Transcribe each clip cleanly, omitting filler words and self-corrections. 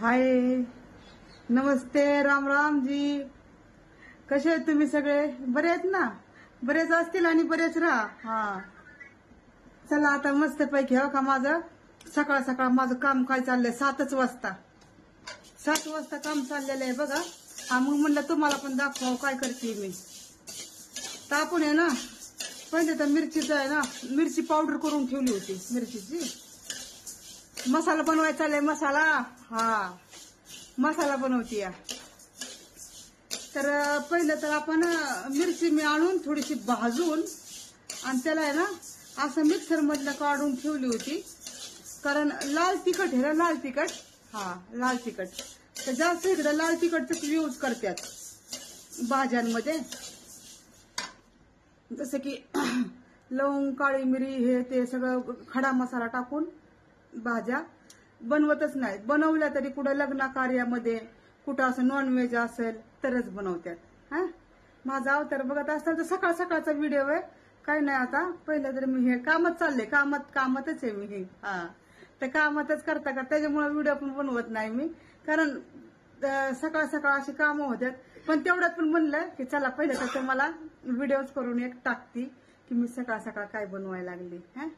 हाय, नमस्ते, राम राम जी. कसे आहेत तुम्ही सगळे? बरे आहेत ना? बरेच असतील आणि बरेच राहा. हा, चला आता मस्त पैकी हो का. माझं सकाळ सकाळ माझं काम काय चाललंय. 7 वाजता काम चाललेलं आहे बघा. हा, मग म्हणलं तुम्हाला पण दाखवा काय करते मी. तर आपण आहे ना, पहिले तर मिरचीचं आहे ना, मिरची पावडर करून ठेवली होती. मिरचीची मसाला बनवायचा चाललाय. मसाला, हा, मसाला बनवतीया. तर पहिलं तर आपण मिरची मी आणून थोडीशी भाजून आणि त्याला आहे ना असं मिक्सर मधलं काढून ठेवली होती. कारण लाल तिखट आहे ना, लाल तिखट, हा, लाल तिखट. तर जास्त इकडे लाल तिखटच यूज करतात भाज्यांमध्ये. जसं की लवंग, काळी मिरी, हे ते सगळं खडा मसाला टाकून भाज्या बनवतच नाही. बनवल्या तरी कुठं लग्न कार्यामध्ये, कुठं असं नॉनव्हेज असेल तरच बनवतात. हा, माझा अवतार बघत असताना तर सकाळ सकाळचा व्हिडिओ आहे. काही नाही, आता पहिलं तर मी हे कामच चालले, कामातच आहे मी. हे हा, तर कामातच करता का त्याच्यामुळे व्हिडिओ पण बनवत नाही मी. कारण सकाळ सकाळ अशी कामं होतात. पण तेवढ्यात पण म्हणलं की चला पहिलं तर तुम्हाला व्हिडिओज करून एक टाकती की मी सकाळ सकाळ काय बनवायला लागली. हा,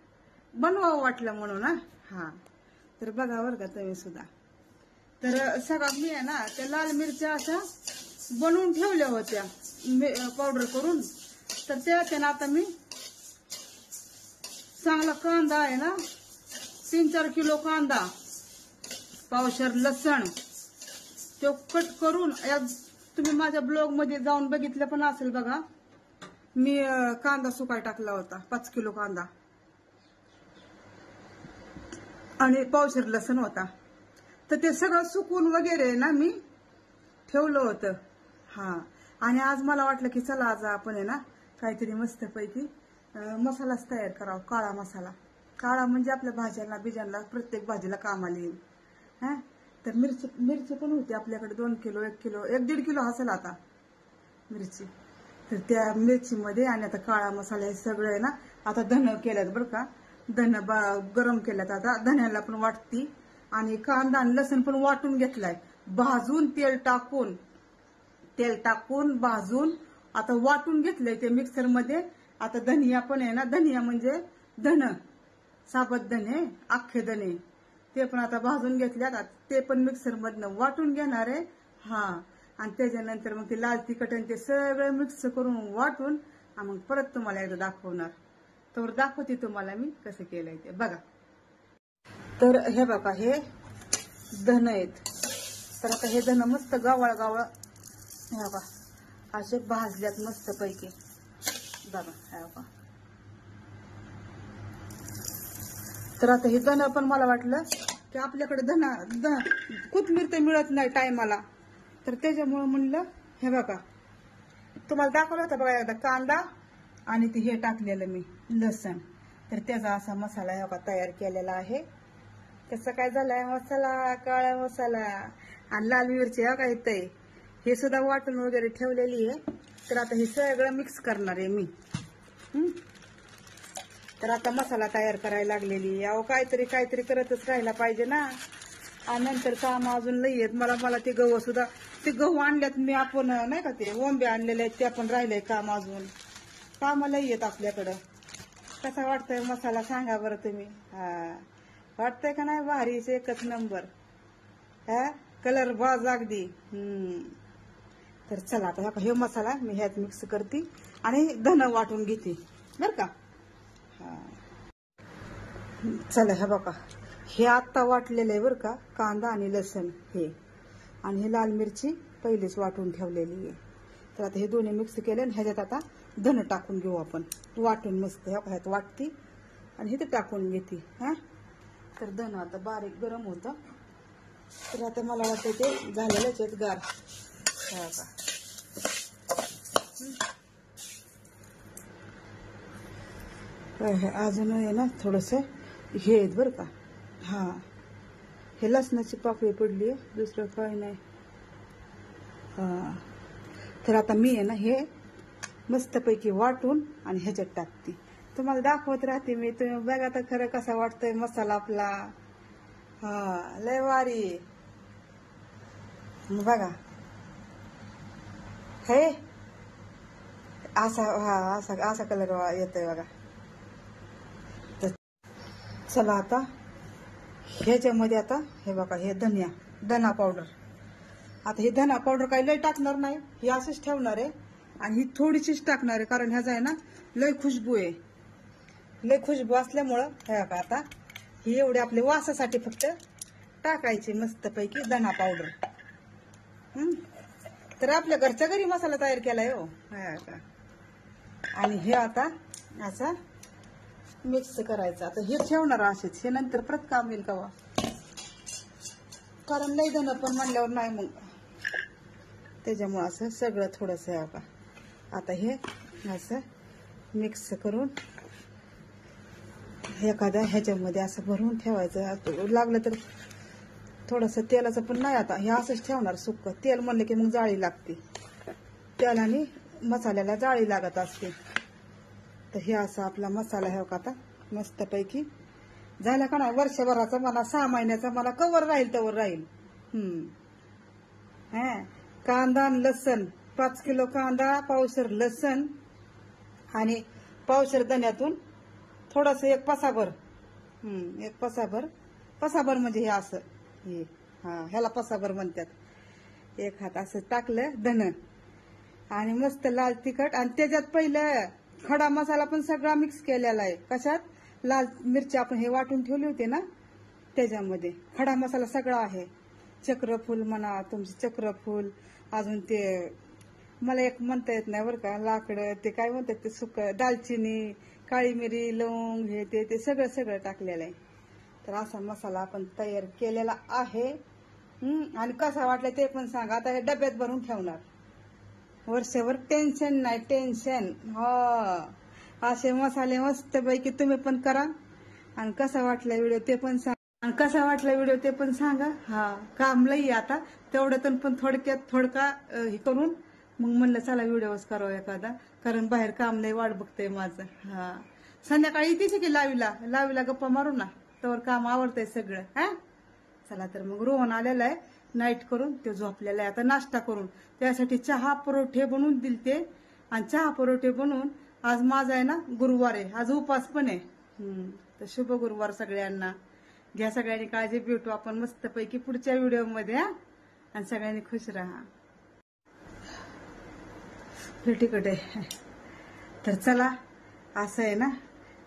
बनवावं वाटलं म्हणून. हा, तर बघा बरं का तुम्ही सुद्धा. तर सगळं मी आहे ना त्या लाल मिरच्या अशा बनवून ठेवल्या होत्या पावडर करून. तर त्याच्यानं आता मी चांगला कांदा आहे ना, 3-4 किलो कांदा, पावशर लसण, तो कट करून, तुम्ही माझ्या ब्लॉग मध्ये जाऊन बघितलं पण असेल बघा. मी कांदा सुकाय टाकला होता, 5 किलो कांदा आणि पावशर लसण होता. तर ते सगळं सुकून वगैरे ना मी ठेवलं होतं. हा, आणि आज मला वाटलं की चला आज आपण आहे ना काहीतरी मस्तपैकी मसालाच तयार करावा. काळा मसाला. काळा म्हणजे आपल्या भाज्यांना बिजांना प्रत्येक भाजीला कामाला येईल. हा, तर मिरची पण होती आपल्याकडे 2 किलो, 1 किलो, 1-1.5 किलो असेल आता मिरची. तर त्या मिरचीमध्ये आणि आता काळा मसाला हे सगळं आहे ना. आता धन केल्यात बरं का. धन गरम केल्यात. आता धन्याला पण वाटती आणि कांदा आणि लसण पण वाटून घेतलाय. भाजून तेल टाकून भाजून आता वाटून घेतलंय ते मिक्सर मध्ये. आता धनिया पण आहे ना, धनिया म्हणजे धन, साबत धने, अख्खे धने, ते पण आता भाजून घेतल्यात. ते पण मिक्सर मधनं वाटून घेणार आहे. हा, आणि त्याच्यानंतर मग ते लाल तिखट आणि ते सगळं मिक्स करून वाटून मग परत तुम्हाला एकदा दाखवणार. तर दाखवते तुम्हाला मी कसं केलंय ते बघा. तर हे बघा, हे धन आहेत. तर आता हे धन मस्त गावळ हे बघा असे भाजल्यात मस्त पैकी बघा. हे बघा. तर आता हे धन पण मला वाटलं की आपल्याकडे कोथिंबीर तर मिळत नाही टायमाला, तर त्याच्यामुळे म्हणलं हे बघा तुम्हाला दाखवलं होतं बघा एकदा कांदा आणि ते हे टाकलेलं मी लसण. तर त्याचा असा मसाला हे बघा तयार केलेला आहे. कसं काय झालाय मसाला, काळा मसाला आणि लाल मिरची हे काय येतंय, हे सुद्धा वाटून वगैरे ठेवलेली आहे. तर आता हे सगळं मिक्स करणार आहे मी. तर आता मसाला तयार करायला लागलेली. अहो काहीतरी करतच राहायला पाहिजे ना. आणि नंतर काम अजून लई आहेत मला ते गहू सुद्धा, ते गहू आणल्यात मी आपण नाही का, ते ओंबे आणलेले आहेत, ते पण राहिलंय काम अजून. काम लई आहेत आपल्याकडं. कसा वाटतंय मसाला सांगा बरं तुम्ही. हा, वाटतंय का नाही भारीच, एकच नंबर. हा, कलर बाज अगदी. तर चला आता हे मसाला मी ह्यात मिक्स करते आणि धन वाटून घेते बर का. हा, चला हे बघा हे आत्ता वाटलेलं आहे बरं का, कांदा आणि लसण हे, आणि हे लाल मिरची पहिलेच वाटून ठेवलेली आहे. तर आता हे दोन्ही मिक्स केले आणि ह्याच्यात आता धन टाकून घेऊ आपण वाटून मस्त. ह्यात वाटते आणि हे ते टाकून घेते. हा, तर धन आता बारीक गरम होतं. तर आता मला वाटतं ते झालेलंच आहेत गार. हा का, अजून आहे ना थोडंसं हे आहेत बरं का. हा, हे लसणाची पाकळी पडली आहे, दुसरं काय नाही. हा, तर आता मी आहे ना हे मस्तपैकी वाटून आणि ह्याच्यात टाकते. तुम्हाला दाखवत राहते मी. तुम्ही बघा तर खरं कसा वाटतोय मसाला आपला. हा, लय भारी. बघा हे असा, हा असा असा कलर येतोय बघा. तर चला आता ह्याच्यामध्ये आता हे बघा, हे धना पावडर. आता ही धना पावडर काही लय टाकणार नाही, ही असंच ठेवणार आहे आणि ही थोडीशीच टाकणार आहे, कारण ह्याचा आहे ना लय खुशबू आहे. लय खुशबू असल्यामुळं हे बघा आता ही एवढी आपल्या वासासाठी फक्त टाकायची मस्तपैकी धना पावडर. तर आपल्या घरच्या घरी मसाला तयार केलाय हो. हे बघा आणि हे आता असं मिक्स करायचं. आता हे ठेवणार असेच, हे नंतर परत काम येईल कवा, कारण लय धन पण म्हणल्यावर नाही मग, त्याच्यामुळे असं सगळं थोडंसं आहे बघा. आता हे असं मिक्स करून एखाद्या ह्याच्यामध्ये असं भरून ठेवायचं. लागलं तर थोडंसं तेलाचं पण नाही, आता हे असंच ठेवणार सुक्क. तेल म्हणलं की मग जाळी लागते, तेलाने मसाल्याला जाळी लागत असते. तर हे असं आपला मसाला हे का आता मस्तपैकी झाला का नाही, वर्षभराचा मला 6 महिन्याचा मला कवर राहील तवर राहील. कांदा आणि लसण 5 किलो कांदा, पावशेर लसण आणि पावशेर धन्यातून थोडस एक पसाभर, एक पसाभर म्हणजे हे असं, हे ह्याला पसाभर म्हणतात. एक हात असं टाकलं धन आणि मस्त लाल तिखट, आणि त्याच्यात पहिलं खडा मसाला पण सगळा मिक्स केलेला आहे. कशात? लाल मिरची आपण हे वाटून ठेवली होती ना, त्याच्यामध्ये खडा मसाला सगळा आहे. चक्रफूल म्हणा तुमचे, चक्रफूल, अजून ते मला एक म्हणता येत नाही बरं का, लाकडं ते काय म्हणतात ते सुक, दालचिनी, काळी मिरी, लवंग, हे ते सगळं सगळं टाकलेलं आहे. तर असा मसाला आपण तयार केलेला आहे. आणि कसा वाटला ते पण सांगा. आता हे डब्यात भरून ठेवणार, वर्षभर टेन्शन नाही, टेन्शन. असे मसाले मस्तपैकी तुम्ही पण करा. आणि कसा वाटला व्हिडिओ ते पण सांगा. काम लई आता तेवढ्यातून पण थोडका हे करून मग म्हणलं चला व्हिडिओच करावं एखादा, कारण बाहेर काम लई वाट बघतंय माझं. संध्याकाळी येतेच की लावीला गप्पा मारू ना, तर काम आवडतंय सगळं. चला तर मग रोहन आलेला आहे नाईट करून, ते झोपलेला आहे. आता नाश्ता करून त्यासाठी चहा परोठे बनवून दिलते, आणि चहा परोठे बनवून आज माझा आहे ना गुरुवार आहे, आज उपास पण आहे. तर शुभ गुरुवार सगळ्यांना. घ्या सगळ्यांनी काळजी. भेटू आपण मस्तपैकी पुढच्या व्हिडिओमध्ये. आणि सगळ्यांनी खुश राहा. तिखट आहे. तर चला असं आहे ना,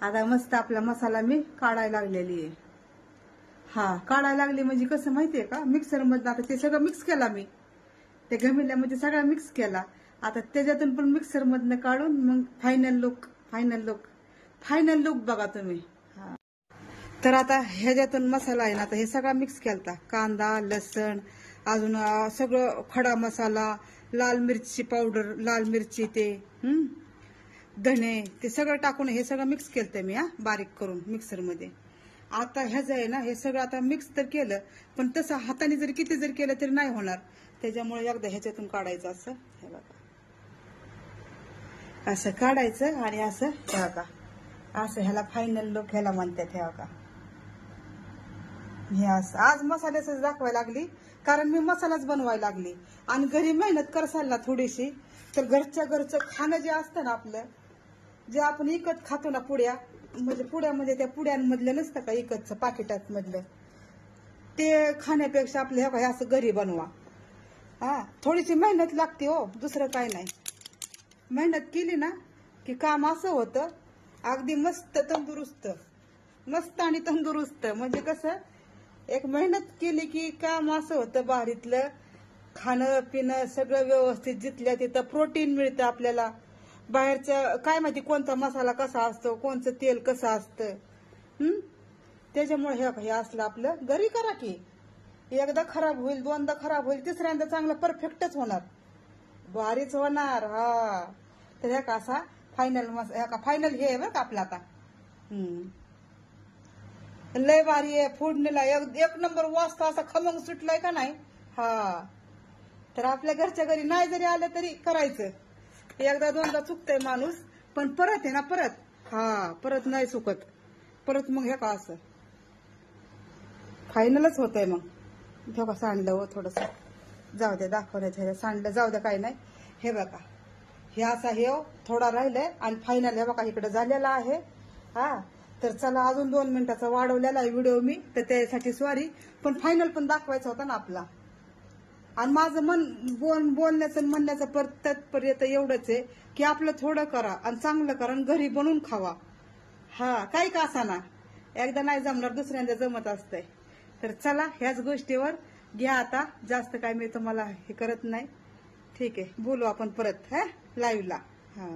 आता मस्त आपला मसाला मी काढायला लागलेली आहे. काढायला लागली म्हणजे कसं माहितीये का, मिक्सर मधनं आता ते सगळं मिक्स केला मी, ते घमिल्यामध्ये सगळा मिक्स केला. आता त्याच्यातून पण मिक्सर मधनं काढून मग फायनल लुक बघा तुम्ही. तर आता ह्याच्यातून मसाला आहे ना, आता हे सगळा मिक्स केलता, कांदा, लसण, अजून सगळं खडा मसाला, लाल मिरची पावडर, लाल मिरची, ते धने, ते सगळं टाकून हे सगळं मिक्स केलतंय मी बारीक करून मिक्सर मध्ये. आता ह्याचं आहे ना, हे सगळं आता मिक्स तर केलं, पण तसं हाताने जरी किती जरी केलं तरी नाही होणार. त्याच्यामुळे एकदा ह्याच्यातून काढायचं असं, हे बघा असं काढायचं आणि असं हे बघा असं, ह्याला फायनल लुक ह्याला म्हणतात. हे बघा हे असं आज मसाल्याच दाखवायला लागली, कारण मी मसालाच बनवायला लागली. आणि घरी मेहनत करसाल ना थोडीशी, तर घरचं खाणं जे असतं ना आपलं, जे आपण विकत खातो ना पुड्या, म्हणजे पुड्यामध्ये त्या पुड्यांमधलं नसतं का विकतचं पाकिटात मधलं, ते खाण्यापेक्षा आपलं हे असं घरी बनवा. थोडीशी मेहनत लागते हो, दुसरं काय नाही. मेहनत केली ना की काम असं होतं अगदी मस्त आणि तंदुरुस्त. म्हणजे कसं, एक मेहनत केली की काम असं होतं भारीतलं, खाणं पिणं सगळं व्यवस्थित, जिथल्या तिथं प्रोटीन मिळतं आपल्याला. बाहेरचं काय माहिती कोणता मसाला कसा असतो, कोणचं तेल कसं असतं. त्याच्यामुळे हे असलं आपलं घरी करा की, एकदा खराब होईल, दोनदा खराब होईल, तिसऱ्यांदा चांगलं परफेक्टच होणार, भारीच होणार. तर ह्या का असा फायनल हे आहे बरं का आपला. आता लय भारी आहे, फोडणीला एक नंबर वाजता असा खमंग सुटलाय का नाही. तर आपल्या घरच्या घरी नाही जरी आलं तरी करायचं. एकदा दोनदा चुकतंय माणूस, पण परत आहे ना परत नाही चुकत. परत मग हे का असं फायनलच होतंय. मग कसं आणलं हो थोडस जाऊ द्या दाखवण्यात हे सांडलं, जाऊ द्या काही नाही. हे बघा हे असा हे थोडा राहिलाय आणि फायनल हे बघा इकडे झालेला आहे. हा तर चला अजून 2 मिनिटाचा वाढवलेला आहे व्हिडिओ मी, तर त्यासाठी सॉरी, पण फायनल पण दाखवायचा होता ना आपला. आणि माझं बोलण्याचं आणि म्हणण्याचं तात्पर्य एवढंच आहे की आपलं थोडं करा आणि चांगलं करा आणि घरी बनवून खावा. हा काही का असाना, एकदा नाही जमणार दुसऱ्यांदा जमत असतंय. तर चला ह्याच गोष्टीवर घ्या आता, जास्त काय मी तुम्हाला हे करत नाही. ठीक आहे, बोलू आपण परत लाईव्हला. हा